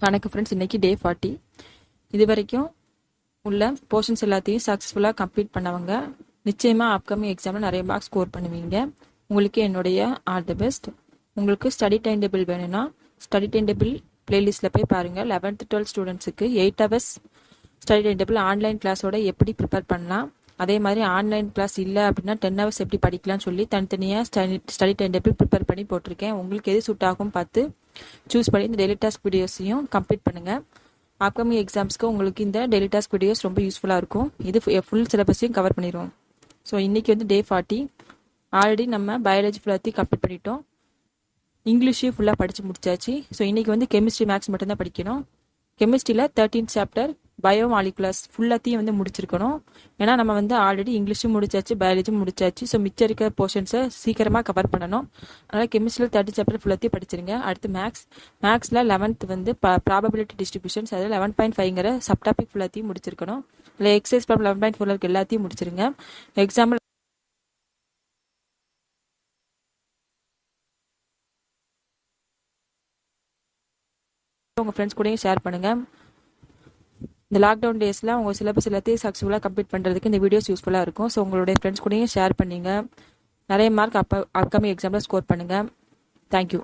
வணக்கம் ஃப்ரெண்ட்ஸ், இன்றைக்கி டே 40. இது வரைக்கும் உள்ள போர்ஷன்ஸ் எல்லாத்தையும் சக்ஸஸ்ஃபுல்லாக கம்ப்ளீட் பண்ணவங்க நிச்சயமாக அப்கமிங் எக்ஸாமில் நிறைய மார்க்ஸ் ஸ்கோர் பண்ணுவீங்க. உங்களுக்கு என்னுடைய ஆல் தி பெஸ்ட். உங்களுக்கு ஸ்டடி டைம் டேபிள் வேணும்னா ஸ்டடி டைம் டேபிள் பிளேலிஸ்ட்டில் போய் பாருங்கள். 11th 12th ஸ்டூடெண்ட்ஸுக்கு 8 hours study time table online கிளாஸோட எப்படி ப்ரிப்பேர் பண்ணலாம், அதே மாதிரி ஆன்லைன் கிளாஸ் இல்லை அப்படின்னா 10 hours எப்படி படிக்கலாம்னு சொல்லி தனித்தனியாக ஸ்டடி டைம் டேபிள் ப்ரிப்பேர் பண்ணி போட்டிருக்கேன். உங்களுக்கு எது சூட் ஆகும் பார்த்து சூஸ் பண்ணி இந்த டெய்லி டாஸ்க் வீடியோஸையும் கம்ப்ளீட் பண்ணுங்கள். அப்கமிங் எக்ஸாம்ஸ்க்கு உங்களுக்கு இந்த டெய்லி டாஸ்க் வீடியோஸ் ரொம்ப யூஸ்ஃபுல்லாக இருக்கும். இது ஃபுல் சிலபஸையும் கவர் பண்ணிடுவோம். ஸோ இன்றைக்கி வந்து டே 40. ஆல்ரெடி நம்ம பயாலஜி ஃபுல்லாத்தையும் கம்ப்ளீட் பண்ணிட்டோம். இங்கிலீஷையும் ஃபுல்லாக படித்து முடிச்சாச்சு. ஸோ இன்றைக்கி வந்து கெமிஸ்ட்ரி மேக்ஸ் மட்டும்தான் படிக்கணும். கெமிஸ்ட்ரியில் 13th சாப்டர் பயோமாலிகுலர்ஸ் ஃபுல்லாத்தையும் வந்து முடிச்சிருக்கணும். ஏன்னா நம்ம வந்து ஆல்ரெடி இங்கிலீஷும் முடிச்சாச்சு, பயாலஜியும் முடிச்சாச்சு. ஸோ மிச்சம் இருக்க போர்ஷன்ஸை சீக்கிரமாக கவர் பண்ணணும். அதனால் கெமிஸ்ட்ரியில் 30 சாப்டர் ஃபுல்லாத்தையும் படிச்சிருங்க. அடுத்து மேக்ஸில் 11th வந்து ப்ராபபிலிட்டி டிஸ்ட்ரிபியூஷன்ஸ், அதில் 11.5ங்கிற சப்டாபிக் ஃபுல்லாத்தையும் முடிச்சிருக்கணும். இல்லை எக்ஸசைஸ் ப்ராப்ளம் 11.4 இருக்க எல்லாத்தையும் முடிச்சிருங்க. எக்ஸாம்பிள் உங்கள் ஃப்ரெண்ட்ஸ் கூடயும் ஷேர் பண்ணுங்கள். இந்த லாக்டவுன் டேஸில் உங்கள் சிலபஸ் எல்லாத்தையும் சக்ஸஸ்ஃபுல்லாக கம்ப்ளீட் பண்ணுறதுக்கு இந்த வீடியோஸ் யூஸ்ஃபுல்லாக இருக்கும். ஸோ உங்களுடைய ஃப்ரெண்ட்ஸ் கூடயும் ஷேர் பண்ணுங்கள். நிறைய மார்க் அப்கமிங் எக்ஸாமில் ஸ்கோர் பண்ணுங்கள். தேங்க்யூ.